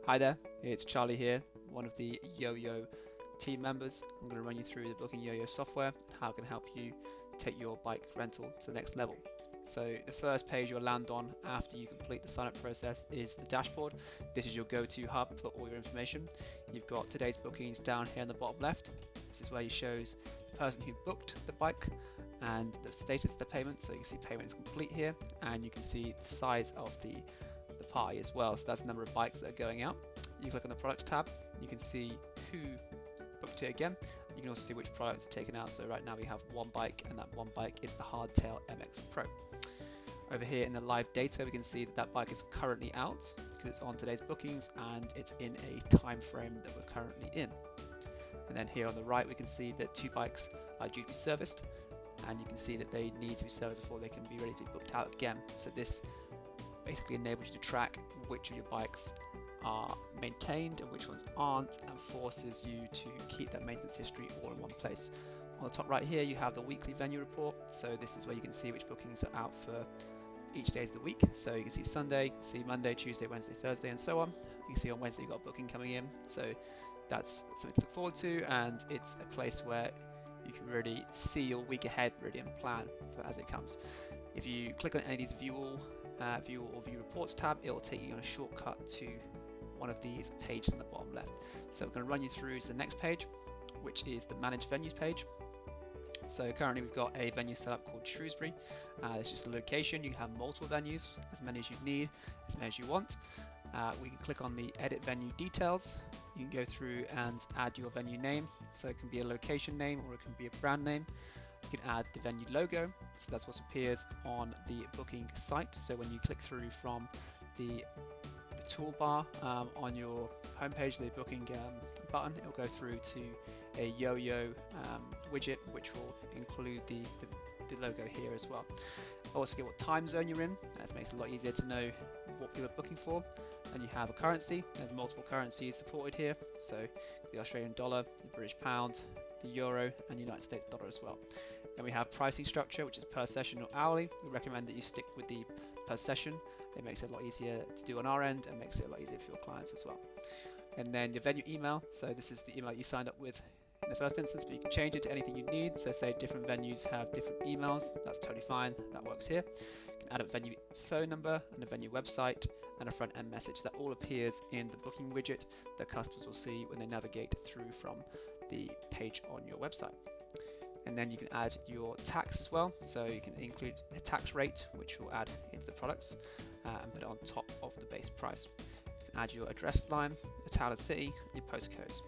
Hi there, it's Charlie here, one of the Yo-Yo team members. I'm going to run you through the booking Yo-Yo software and how it can help you take your bike rental to the next level. So the first page you'll land on after you complete the sign-up process is the dashboard. This is your go-to hub for all your information. You've got today's bookings down here in the bottom left. This is where it shows the person who booked the bike and the status of the payment. So you can see payment is complete here, and you can see the size of the pie as well. So that's the number of bikes that are going out. You click on the products tab, you can see who booked it again. You can also see which products are taken out. So right now we have one bike, and that one bike is the Hardtail MX Pro. Over here in the live data, we can see that that bike is currently out because it's on today's bookings and it's in a time frame that we're currently in. And then here on the right, we can see that two bikes are due to be serviced, and you can see that they need to be serviced before they can be ready to be booked out again. So this basically enables you to track which of your bikes are maintained and which ones aren't, and forces you to keep that maintenance history all in one place. On the top right here you have the weekly venue report, so this is where you can see which bookings are out for each day of the week. So you can see Sunday, you can see Monday, Tuesday, Wednesday, Thursday, and so on. You can see on Wednesday you've got a booking coming in, so that's something to look forward to, and it's a place where you can really see your week ahead really and plan for as it comes. If you click on any of these view or view reports tab, it will take you on a shortcut to one of these pages in the bottom left. So we're going to run you through to the next page, which is the manage venues page. So currently we've got a venue set up called Shrewsbury. It's just a location. You can have multiple venues, as many as you need, as many as you want. We can click on the edit venue details. You can go through and add your venue name. So it can be a location name or it can be a brand name. You can add the venue logo, so that's what appears on the booking site. So when you click through from the toolbar on your homepage, the booking button, it will go through to a Yo-Yo widget, which will include the logo here as well. Also get what time zone you're in, and that makes it a lot easier to know what people are booking for. And you have a currency. There's multiple currencies supported here, so the Australian dollar, the British pound, the euro, and the United States dollar as well. Then we have pricing structure, which is per session or hourly. We recommend that you stick with the per session. It makes it a lot easier to do on our end and makes it a lot easier for your clients as well. And then your venue email. So this is the email you signed up with in the first instance, but you can change it to anything you need. So say different venues have different emails, that's totally fine, that works here. You can add a venue phone number and a venue website and a front end message. That all appears in the booking widget that customers will see when they navigate through from the page on your website. And then you can add your tax as well, so you can include a tax rate which will add into the products and put it on top of the base price. You can add your address line, the town and city, your postcodes.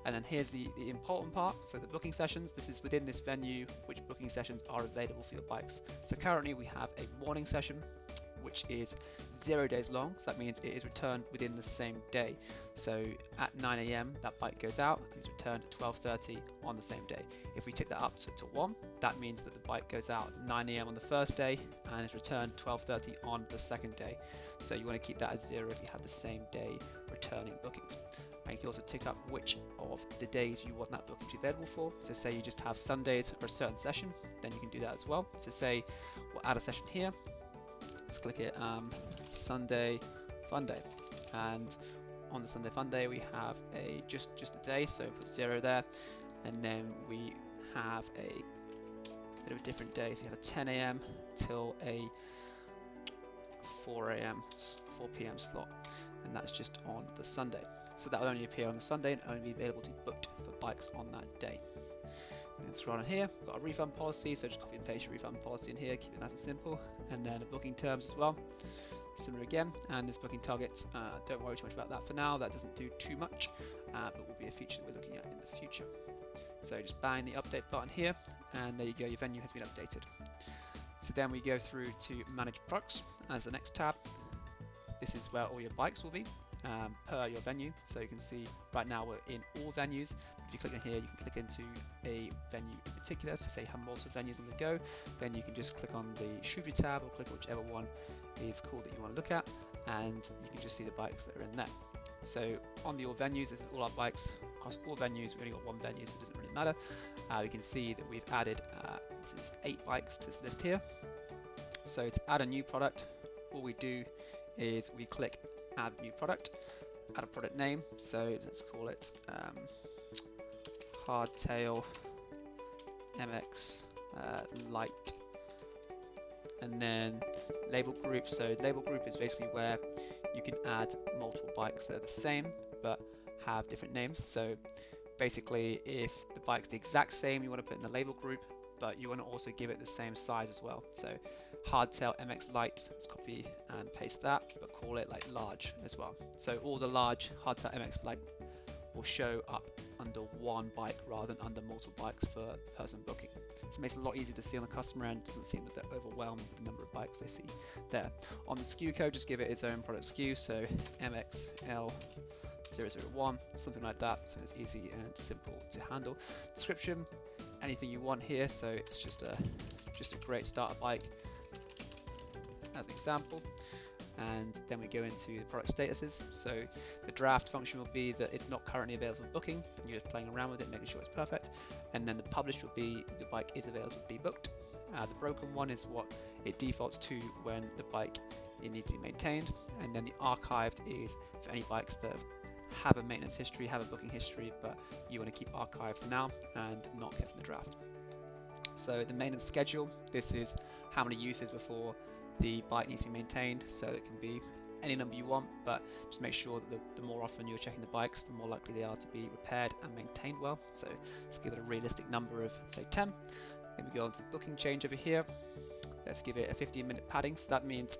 And then here's the important part, so the booking sessions. This is within this venue which booking sessions are available for your bikes. So currently we have a morning session which is 0 days long, so that means it is returned within the same day. So at 9 AM that bike goes out and is returned at 12:30 on the same day. If we take that up to 1, that means that the bike goes out at 9 AM on the first day and is returned 12:30 on the second day. So you want to keep that at 0 if you have the same day returning bookings. And you can also tick up which of the days you want that booking to be available for. So say you just have Sundays for a certain session, then you can do that as well. So say we'll add a session here. Let's click it Sunday Fun Day, and on the Sunday Fun Day we have a just a day, so put 0 there, and then we have a bit of a different day. So you have a 10 AM till a 4 PM slot, and that's just on the Sunday. So that will only appear on the Sunday and only be available to be booked for bikes on that day. And scroll on here, we've got a refund policy, so just copy and paste your refund policy in here, keep it nice and simple. And then the booking terms as well, similar again. And this booking targets, don't worry too much about that for now, that doesn't do too much, but will be a feature that we're looking at in the future. So just bang the update button here, and there you go, your venue has been updated. So then we go through to manage products as the next tab. This is where all your bikes will be per your venue. So you can see right now we're in all venues. If you click in here, you can click into a venue in particular. So say you have multiple venues on the go, then you can just click on the Shrewsbury tab or click whichever one is cool that you want to look at, and you can just see the bikes that are in there. So on the all venues, this is all our bikes across all venues. We've only got one venue, so it doesn't really matter. We can see that we've added this is 8 bikes to this list here. So to add a new product, all we do is we click add new product, add a product name, so let's call it Hardtail MX Light. And then label group, so label group is basically where you can add multiple bikes that are the same but have different names. So basically, if the bike's the exact same, you want to put in the label group, but you want to also give it the same size as well. So Hardtail MX Light, let's copy and paste that, but call it like large as well. So all the large Hardtail MX Light will show up under one bike rather than under multiple bikes for person booking. So it makes it a lot easier to see on the customer end. Doesn't seem that they're overwhelmed with the number of bikes they see there. On the SKU code, just give it its own product SKU, so MXL001, something like that, so it's easy and simple to handle. Description, anything you want here, so it's just a great starter bike as an example. And then we go into the product statuses. So the draft function will be that it's not currently available for booking, and you're just playing around with it, making sure it's perfect. And then the published will be the bike is available to be booked. The broken one is what it defaults to when the bike it needs to be maintained. And then the archived is for any bikes that have a maintenance history, have a booking history, but you want to keep archived for now and not kept in the draft. So the maintenance schedule, this is how many uses before the bike needs to be maintained, so it can be any number you want, but just make sure that the more often you're checking the bikes, the more likely they are to be repaired and maintained well. So let's give it a realistic number of, say, 10. Then we go on to booking change over here. Let's give it a 15-minute padding, so that means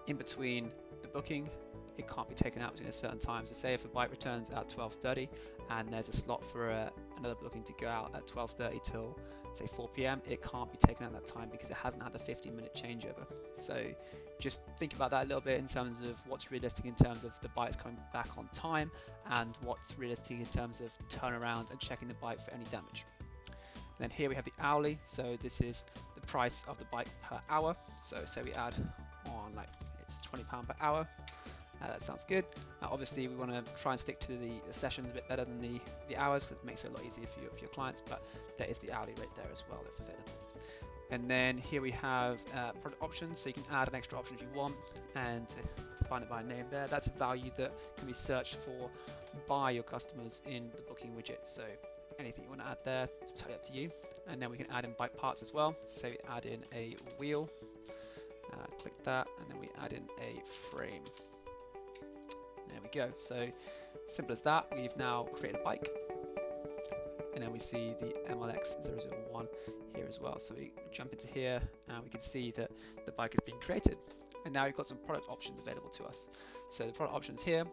in between the booking, it can't be taken out between a certain time. So say if a bike returns at 12:30 and there's a slot for another booking to go out at 12:30 till say 4 p.m, it can't be taken out that time because it hasn't had the 15-minute changeover. So just think about that a little bit in terms of what's realistic in terms of the bikes coming back on time and what's realistic in terms of turnaround and checking the bike for any damage. And then here we have the hourly, so this is the price of the bike per hour. So say we add on like it's £20 per hour. That sounds good. Obviously we want to try and stick to the sessions a bit better than the hours because it makes it a lot easier for your clients, but that is the hourly rate there as well that's available. And then here we have product options, so you can add an extra option if you want, and to find it by name there, that's a value that can be searched for by your customers in the booking widget. So anything you want to add there, it's totally up to you. And then we can add in bike parts as well, so say we add in a wheel, click that, and then we add in a frame. There we go. So simple as that. We've now created a bike, and then we see the MLX001 here as well. So we jump into here and we can see that the bike has been created, and now we've got some product options available to us. So the product options here,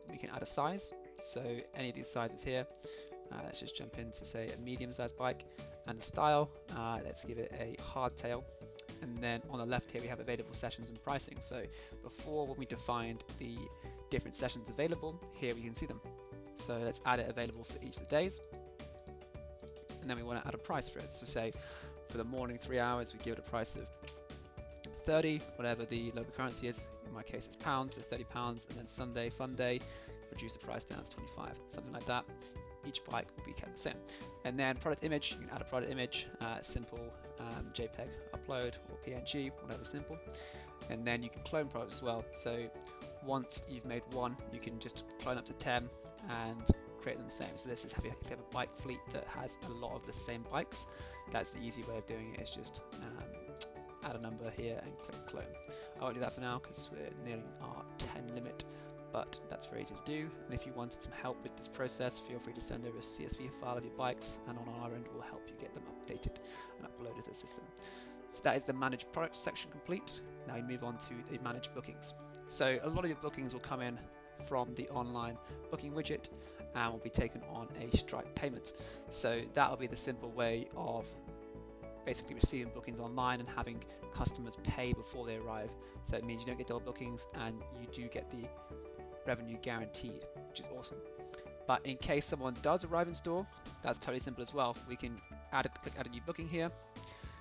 we can add a size, so any of these sizes here. Let's just jump into say a medium sized bike, and the style, let's give it a hardtail. And then on the left here we have available sessions and pricing. So before, when we defined the different sessions available, here we can see them. So let's add it available for each of the days, and then we want to add a price for it. So say for the morning 3 hours we give it a price of 30, whatever the local currency is. In my case it's pounds, so £30. And then Sunday fun day, reduce the price down to 25, something like that. Each bike will be kept the same. And then product image, you can add a product image, simple JPEG upload or PNG, whatever simple. And then you can clone products as well. So once you've made one, you can just clone up to 10 and create them the same. So this is if you have a bike fleet that has a lot of the same bikes, that's the easy way of doing it, is just add a number here and click clone. I won't do that for now because we're nearing our 10 limit, but that's very easy to do. And if you wanted some help with this process, feel free to send over a CSV file of your bikes, and on our end we'll help you get them updated and uploaded to the system. So that is the manage products section complete. Now we move on to the manage bookings. So a lot of your bookings will come in from the online booking widget and will be taken on a Stripe payment. So that will be the simple way of basically receiving bookings online and having customers pay before they arrive. So it means you don't get double bookings and you do get the revenue guaranteed, which is awesome. But in case someone does arrive in store, that's totally simple as well. We can click add a new booking here,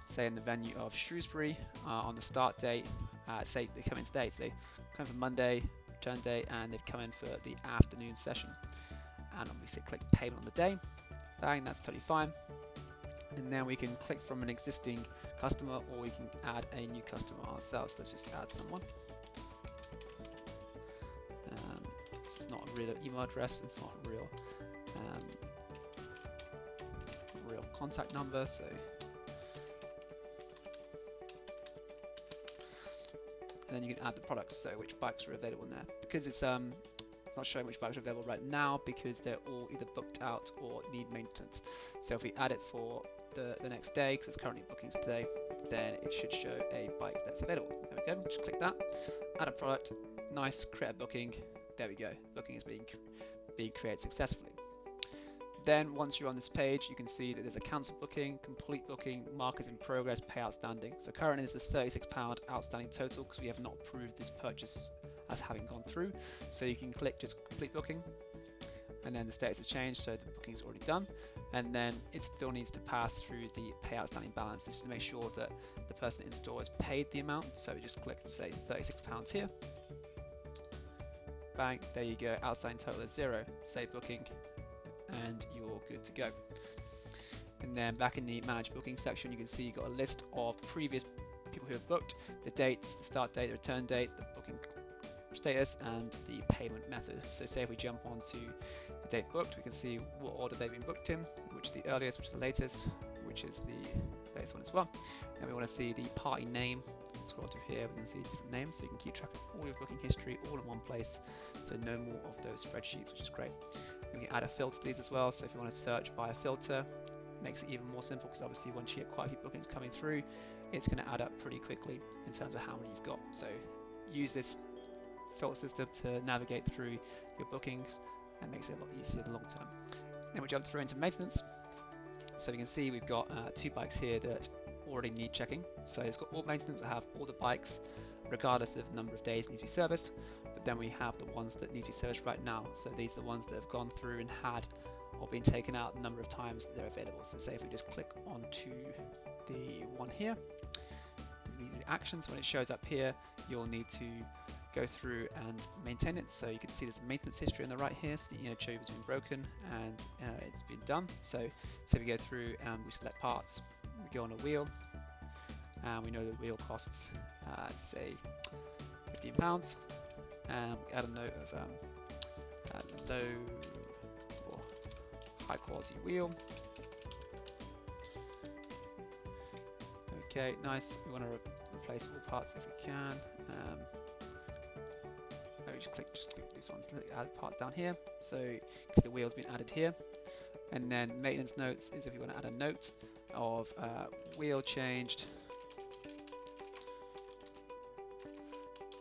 say in the venue of Shrewsbury, on the start date, say they come in today, so they come for Monday, return day, and they've come in for the afternoon session. And we say click payment on the day, bang, that's totally fine. And then we can click from an existing customer, or we can add a new customer ourselves. Let's just add someone. So it's not a real email address, it's not a real contact number. So and then you can add the products, so which bikes are available in there. Because it's not showing which bikes are available right now because they're all either booked out or need maintenance. So if we add it for the next day, because it's currently bookings today, then it should show a bike that's available. There we go, just click that, add a product, nice, create a booking, there we go, booking is being created successfully. Then once you're on this page, you can see that there's a cancel booking, complete booking, mark as in progress, pay outstanding. So currently this is £36 outstanding total because we have not approved this purchase as having gone through. So you can click just complete booking, and then the status has changed, so the booking is already done. And then it still needs to pass through the pay outstanding balance. This is to make sure that the person in store has paid the amount. So we just click, say, £36 here. Bang, there you go, outstanding total is 0. Save booking, and you're good to go. And then back in the manage booking section, you can see you've got a list of previous people who have booked, the dates, the start date, the return date, the booking status, and the payment method. So say if we jump onto the date booked, we can see what order they've been booked in, which is the earliest, which is the latest, which is the latest one as well. And we want to see the party name. Scroll through here, we can see different names, so you can keep track of all your booking history all in one place, so no more of those spreadsheets, which is great. We can add a filter to these as well, so if you want to search by a filter, it makes it even more simple, because obviously once you get quite a few bookings coming through, it's going to add up pretty quickly in terms of how many you've got. So use this filter system to navigate through your bookings, and makes it a lot easier in the long term. Then we jump through into maintenance. So you can see we've got 2 bikes here that already need checking. So it's got all maintenance, I have all the bikes regardless of the number of days need to be serviced, but then we have the ones that need to be serviced right now. So these are the ones that have gone through and had or been taken out the number of times that they're available. So say if we just click onto the one here, the actions, when it shows up here, you'll need to go through and maintain it. So you can see there's a maintenance history on the right here, so the inner tube has been broken and it's been done. So we go through and we select parts, we go on a wheel, and we know the wheel costs say £15, and we add a note of low or high quality wheel. Okay, nice. We want to replace all parts if we can. Just click these ones, add parts down here, so the wheel's been added here. And then maintenance notes is if you want to add a note of wheel changed,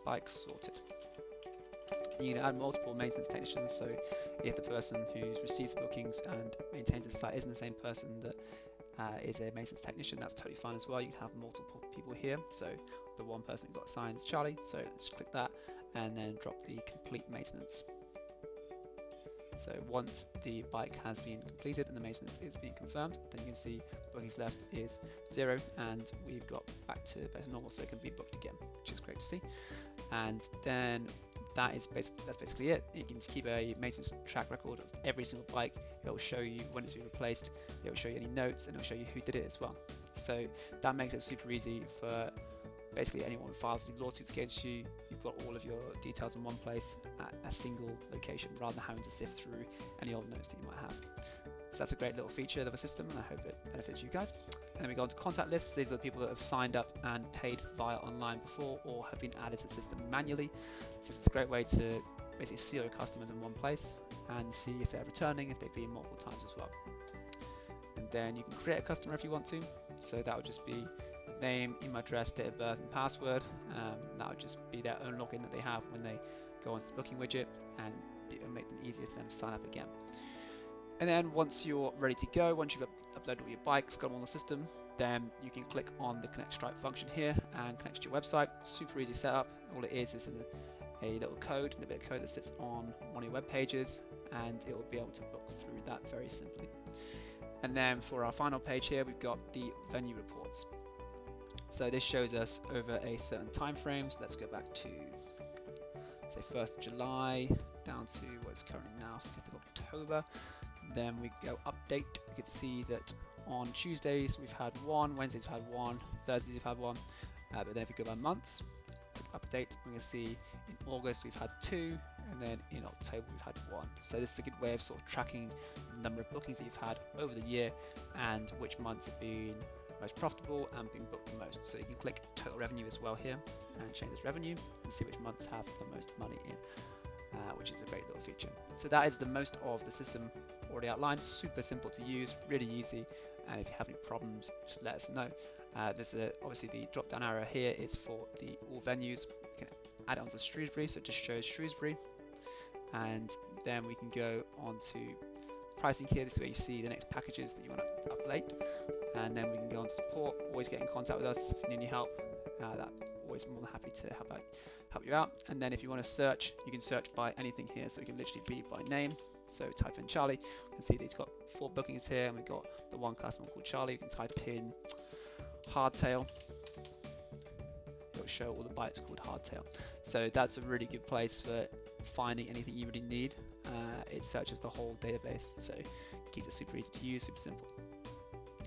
bike sorted. You can add multiple maintenance technicians, so if the person who receives the bookings and maintains the site isn't the same person that is a maintenance technician, that's totally fine as well. You can have multiple people here, so the one person who got assigned is Charlie, so let's click that and then drop the complete maintenance. So once the bike has been completed and the maintenance is being confirmed, then you can see bookings left is 0, and we've got back to normal, so it can be booked again, which is great to see. And then that's basically it. You can just keep a maintenance track record of every single bike. It will show you when it's been replaced, it will show you any notes, and it will show you who did it as well. So that makes it super easy for basically anyone who files any lawsuits against you. You've got all of your details in one place at a single location, rather than having to sift through any old notes that you might have. So that's a great little feature of a system, and I hope it benefits you guys. And then we go on to contact lists. These are the people that have signed up and paid via online before, or have been added to the system manually. So it's a great way to basically see your customers in one place and see if they're returning, if they've been multiple times as well. And then you can create a customer if you want to. So that would just be name, email address, date of birth, and password. That would just be their own login that they have when they go onto the booking widget, and it'll make them easier for them to sign up again. And then once you're ready to go, once you've uploaded all your bikes, got them on the system, then you can click on the Connect Stripe function here and connect to your website. Super easy setup. All it is a little code, a bit of code that sits on one of your web pages, and it will be able to book through that very simply. And then for our final page here, we've got the venue reports. So this shows us over a certain time frame. So let's go back to say 1st of July down to what's currently now 5th of October. Then we go update. We can see that on Tuesdays we've had 1, Wednesdays we've had 1, Thursdays we've had 1. But then if we go by months, click update, we can see in August we've had 2, and then in October we've had 1. So this is a good way of sort of tracking the number of bookings that you've had over the year and which months have been most profitable and been booked the most. So you can click total revenue as well here and change this revenue and see which months have the most money in, which is a great little feature. So that is the most of the system already outlined. Super simple to use, really easy, and if you have any problems, just let us know. There's obviously the drop down arrow here is for the all venues. You can add it onto Shrewsbury, so it just shows Shrewsbury, and then we can go on to pricing here. This is where you see the next packages that you want to update, and then we can go on to support. Always get in contact with us if you need any help. That always more than happy to help you out. And then if you want to search, you can search by anything here, so it can literally be by name. So type in Charlie, you can see that he's got 4 bookings here, and we've got the one customer called Charlie. You can type in hardtail, it'll show all the bikes called hardtail. So that's a really good place for finding anything you really need. It searches the whole database, so it keeps it super easy to use, super simple.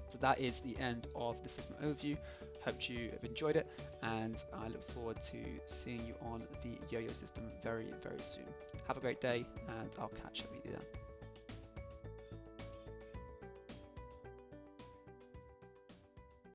So that is the end of the system overview. Hope you have enjoyed it, and I look forward to seeing you on the Yo-Yo system very, very soon. Have a great day, and I'll catch up with you then.